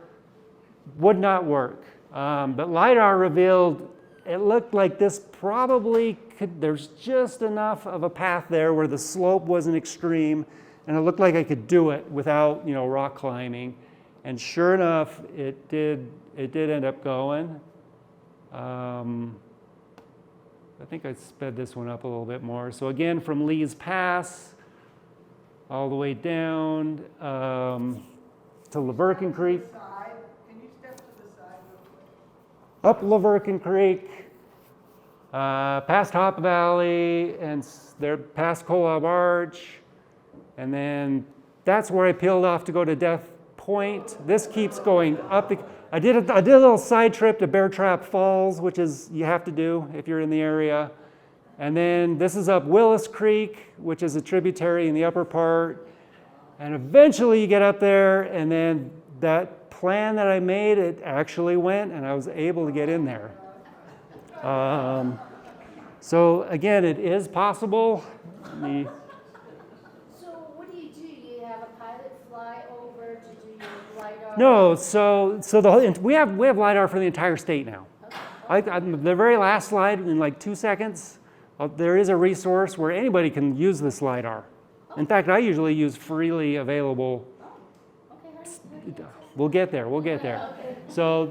would not work. But LIDAR revealed it looked like this probably there's just enough of a path there where the slope wasn't extreme, and it looked like I could do it without rock climbing. And sure enough, it did end up going. I think I sped this one up a little bit more. So again, from Lee's Pass, all the way down to Laverkin Creek. Can you step to the side real quick? Up Laverkin Creek, past Hop Valley, and there past Kolob Arch, and then that's where I peeled off to go to Death Point. This keeps going up. I did a little side trip to Bear Trap Falls, which is you have to do if you're in the area. And then this is up Willis Creek, which is a tributary in the upper part. And eventually you get up there, and then that plan that I made, it actually went, and I was able to get in there. So again, it is possible. So what do? You have a pilot fly over to do your LIDAR? No, we have LIDAR for the entire state now. The very last slide in like 2 seconds. There is a resource where anybody can use this LIDAR. In fact, I usually use freely available. We'll get there. So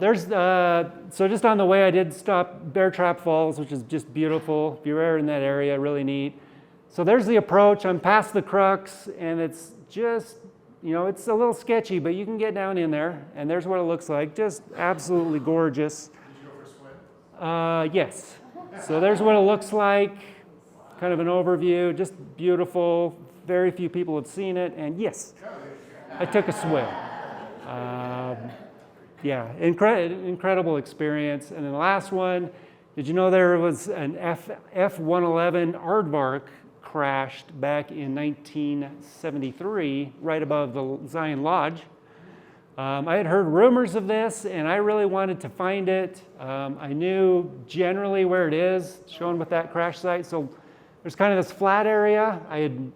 so just on the way, I did stop Bear Trap Falls, which is just beautiful. If you're ever in that area, really neat. So there's the approach. I'm past the crux, and it's just, it's a little sketchy, but you can get down in there, and there's what it looks like. Just absolutely gorgeous. Did you go for a swim? Yes. So there's what it looks like, kind of an overview, just beautiful. Very few people have seen it, and yes, I took a swim. Incredible experience. And then the last one, did you know there was an F-111 aardvark crashed back in 1973 right above the Zion Lodge? I had heard rumors of this, and I really wanted to find it. I knew generally where it is, shown with that crash site. So there's kind of this flat area. I had,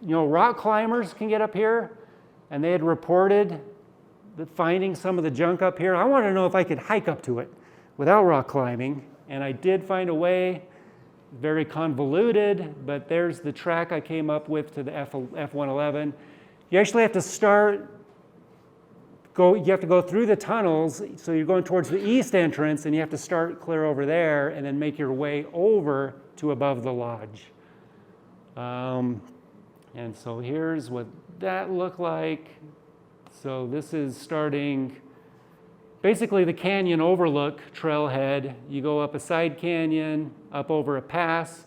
rock climbers can get up here, and they had reported that finding some of the junk up here. I wanted to know if I could hike up to it without rock climbing, and I did find a way. Very convoluted, but there's the track I came up with to the F-111. You actually have to you have to go through the tunnels, so you're going towards the east entrance, and you have to start clear over there and then make your way over to above the lodge. And so here's what that looked like. So this is starting, basically the canyon overlook trailhead. You go up a side canyon, up over a pass.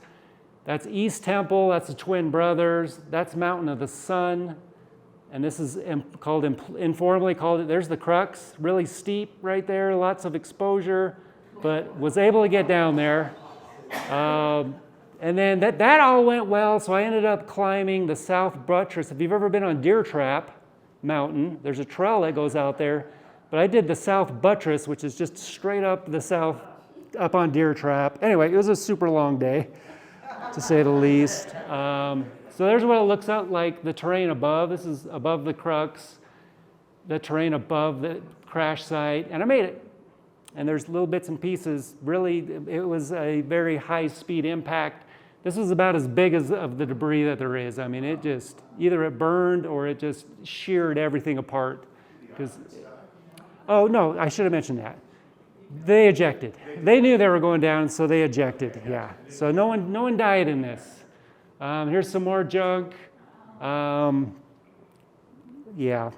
That's East Temple, that's the Twin Brothers, that's Mountain of the Sun. And this is informally called, there's the crux, really steep right there, lots of exposure, but was able to get down there. And then that all went well, so I ended up climbing the South Buttress. If you've ever been on Deer Trap Mountain, there's a trail that goes out there, but I did the South Buttress, which is just straight up the south up on deer trap. Anyway, it was a super long day, to say the least. So there's what it looks out like, the terrain above. This is above the crux, the terrain above the crash site, and I made it. And there's little bits and pieces. Really, it was a very high-speed impact. This was about as big as of the debris that there is. I mean, it just, either it burned or it just sheared everything apart. Oh, no, I should have mentioned that. They ejected. They knew they were going down, so they ejected, yeah. So no one died in this. Here's some more junk. Yeah,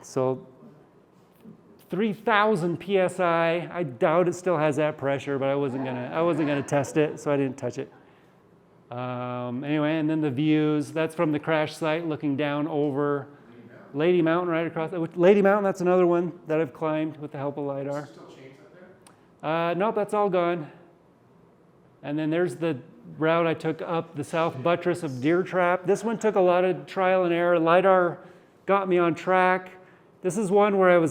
so 3,000 PSI. I doubt it still has that pressure, but I wasn't gonna test it, so I didn't touch it. Anyway, and then the views. That's from the crash site, looking down over Lady Mountain right across. Lady Mountain, that's another one that I've climbed with the help of LIDAR. Still chains up there? Nope, that's all gone. And then there's the route I took up the south buttress of Deer Trap. This one took a lot of trial and error. LIDAR got me on track. This is one where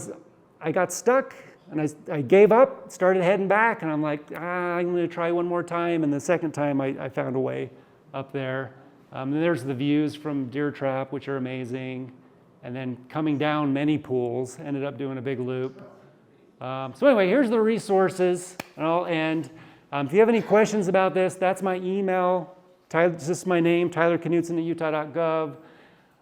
I got stuck and I gave up, started heading back, and I'm like, I'm gonna try one more time. And the second time I found a way up there. And there's the views from Deer Trap, which are amazing. And then coming down many pools, ended up doing a big loop. So anyway, here's the resources, and I'll end. If you have any questions about this, that's my email. This is my name, tylerknudsen@utah.gov.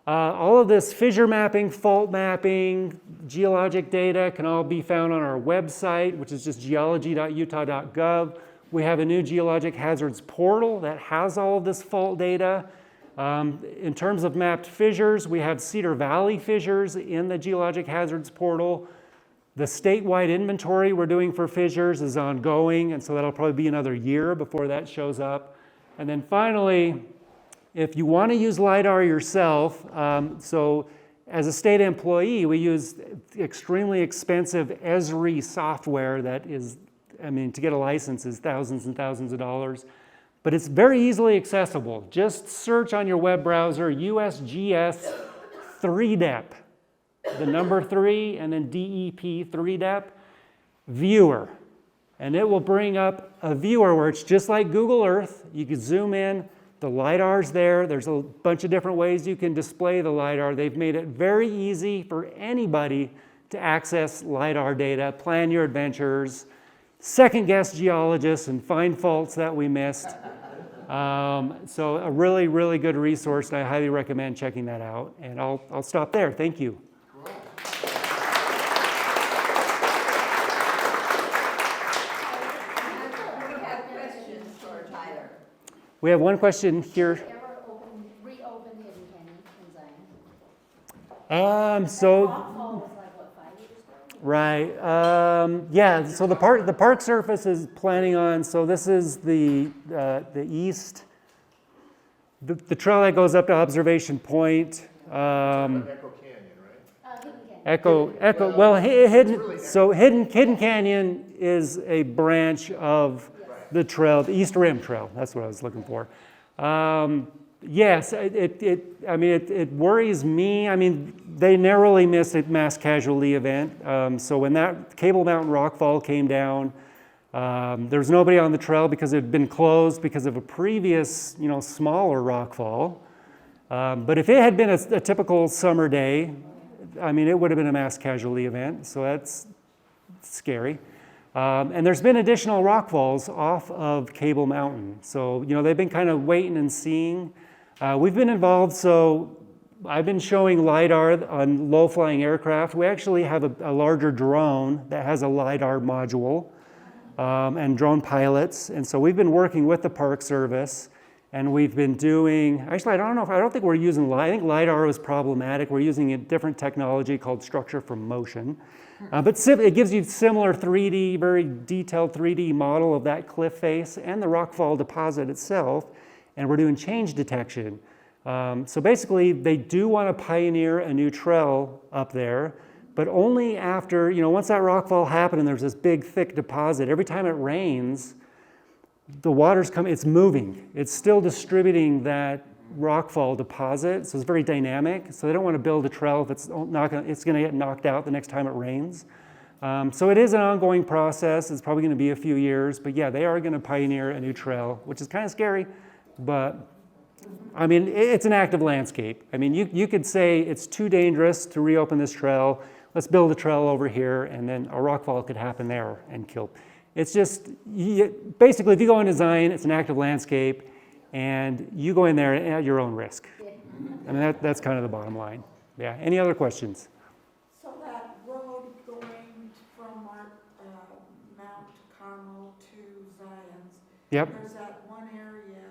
All of this fissure mapping, fault mapping, geologic data can all be found on our website, which is just geology.utah.gov. We have a new geologic hazards portal that has all of this fault data. In terms of mapped fissures, we have Cedar Valley fissures in the geologic hazards portal. The statewide inventory we're doing for fissures is ongoing, and so that'll probably be another year before that shows up. And then finally, if you want to use LIDAR yourself, so as a state employee, we use extremely expensive Esri software that is, I mean, to get a license is thousands and thousands of dollars, but it's very easily accessible. Just search on your web browser USGS 3DEP, the number 3, and then DEP 3DEP viewer. And it will bring up a viewer where it's just like Google Earth. You can zoom in, the LIDAR's there. There's a bunch of different ways you can display the LIDAR. They've made it very easy for anybody to access LIDAR data, plan your adventures, second guess geologists and find faults that we missed. So a really, really good resource, and I highly recommend checking that out. And I'll stop there. Thank you. We have one question here. Ever reopen Hidden Canyon in Zion? Rockfall was like, what, 5 years ago? Right. Yeah. So the park surface is planning on. So this is the east. The trail that goes up to Observation Point. Echo Canyon, right? Hidden Canyon. Well, hidden. So Hidden Canyon is a branch of the trail, the East Rim Trail. That's what I was looking for. Yes, it worries me. I mean, they narrowly missed a mass casualty event. So when that Cable Mountain rockfall came down, there was nobody on the trail because it had been closed because of a previous, smaller rockfall. But if it had been a typical summer day, I mean, it would have been a mass casualty event. So that's scary. And there's been additional rockfalls off of Cable Mountain. So, they've been kind of waiting and seeing. We've been involved, so I've been showing LIDAR on low-flying aircraft. We actually have a larger drone that has a LIDAR module and drone pilots. And so we've been working with the Park Service, and we've been doing, actually, I don't think we're using LIDAR. I think LIDAR was problematic. We're using a different technology called structure from motion. But it gives you similar 3D, very detailed 3D model of that cliff face and the rockfall deposit itself, and we're doing change detection. So basically, they do want to pioneer a new trail up there, but only after, once that rockfall happened and there's this big, thick deposit, every time it rains, the water's coming, it's moving. It's still distributing that rockfall deposit, so it's very dynamic. So they don't want to build a trail if it's going to get knocked out the next time it rains. So it is an ongoing process. It's probably going to be a few years, but yeah, they are going to pioneer a new trail, which is kind of scary, but I mean, it's an active landscape. I mean, you could say it's too dangerous to reopen this trail. Let's build a trail over here, and then a rockfall could happen there and kill. It's just, basically, if you go in design, it's an active landscape, and you go in there at your own risk. I mean, that's kind of the bottom line. Yeah, any other questions? So that road going from Mount Carmel to Zion's, Yep. there's that one area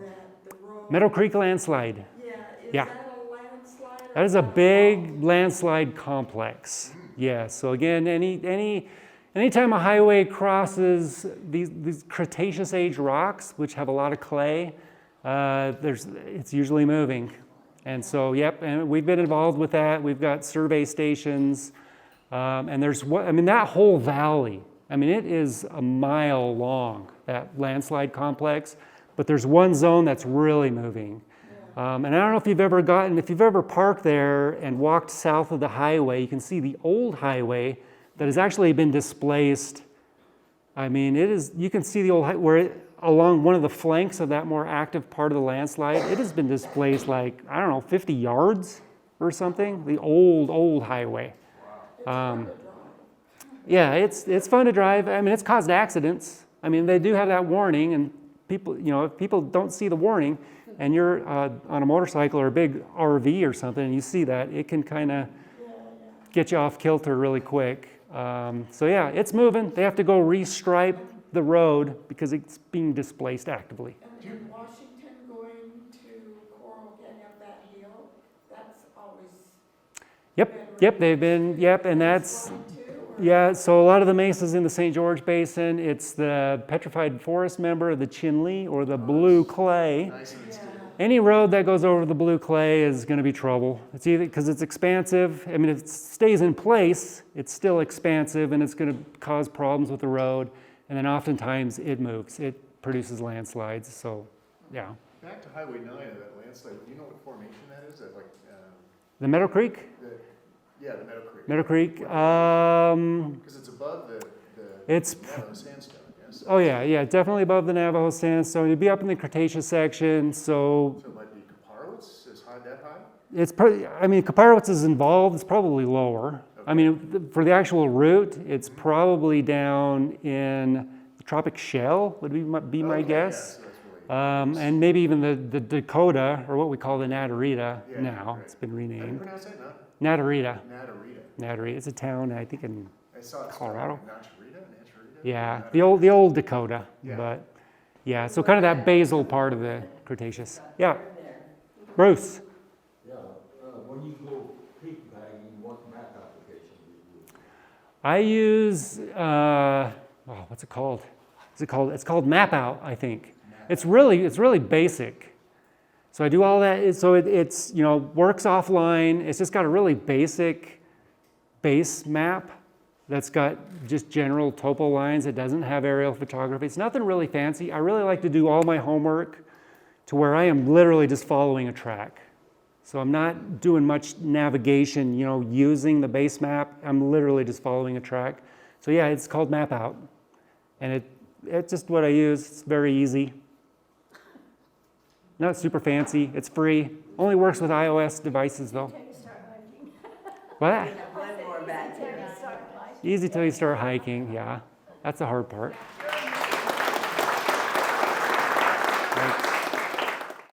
that the road. Meadow Creek landslide. Yeah, is Yeah. that a landslide? or That is a a big landslide complex. Yeah, so again, anytime a highway crosses these Cretaceous age rocks, which have a lot of clay, it's usually moving. And so, yep, and we've been involved with that. We've got survey stations, and that whole valley, I mean, it is a mile long, that landslide complex, but there's one zone that's really moving. And I don't know if you've ever parked there and walked south of the highway, you can see the old highway that has actually been displaced. I mean, you can see the old highway, along one of the flanks of that more active part of the landslide, it has been displaced like, I don't know, 50 yards or something, the old highway. Yeah, it's fun to drive. I mean, it's caused accidents. I mean, they do have that warning, and people, if people don't see the warning, and you're on a motorcycle or a big RV or something, and you see that, it can kind of get you off kilter really quick. So yeah, it's moving. They have to go restripe the road because it's being displaced actively. And in Washington going to Coral Canyon up that hill, that's always. Yep, they've been, and that's, flooding too, or- yeah, so a lot of the mesas in the St. George Basin, it's the petrified forest member, the chinle, or the blue clay. Nice and steady. Any road that goes over the blue clay is going to be trouble. It's either because it's expansive. I mean, if it stays in place, it's still expansive, and it's going to cause problems with the road. And then oftentimes it moves. It produces landslides. So, yeah. Back to Highway 9, that landslide, do you know what formation that is? That like, The Meadow Creek? the Meadow Creek. Meadow Creek. Because it's above the It's Navajo sandstone, yes? Oh yeah, definitely above the Navajo sandstone. You'd be up in the Cretaceous section, so So it might be Kaparowitz, is that high? it's probably, I mean, Kaparowitz is involved, it's probably lower. I mean, for the actual route, it's probably down in the Tropic Shell, would be my Okay, guess. yeah, so that's really And maybe even the Dakota, or what we call the Natarita Yeah, now. right. It's been How do you renamed. pronounce that? Natarita. Natarita. Natarita. It's a town, I think, in I saw it. Colorado. Naturita? Yeah, the old Dakota. Yeah. But yeah, so kind of that basal part of the Cretaceous. Yeah. Bruce. Yeah, when you go peak bagging, what map application do you use? I use, what's it called? It's called Map Out, I think. It's really basic. So I do all that. So it's works offline. It's just got a really basic base map that's got just general topo lines. It doesn't have aerial photography. It's nothing really fancy. I really like to do all my homework to where I am literally just following a track. So I'm not doing much navigation, using the base map. I'm literally just following a track. So yeah, it's called Map Out. And it's just what I use. It's very easy. Not super fancy. It's free. Only works with iOS devices though. Until you start hiking. What? One more back Until here. you start hiking. Easy till you start hiking, yeah. That's the hard part.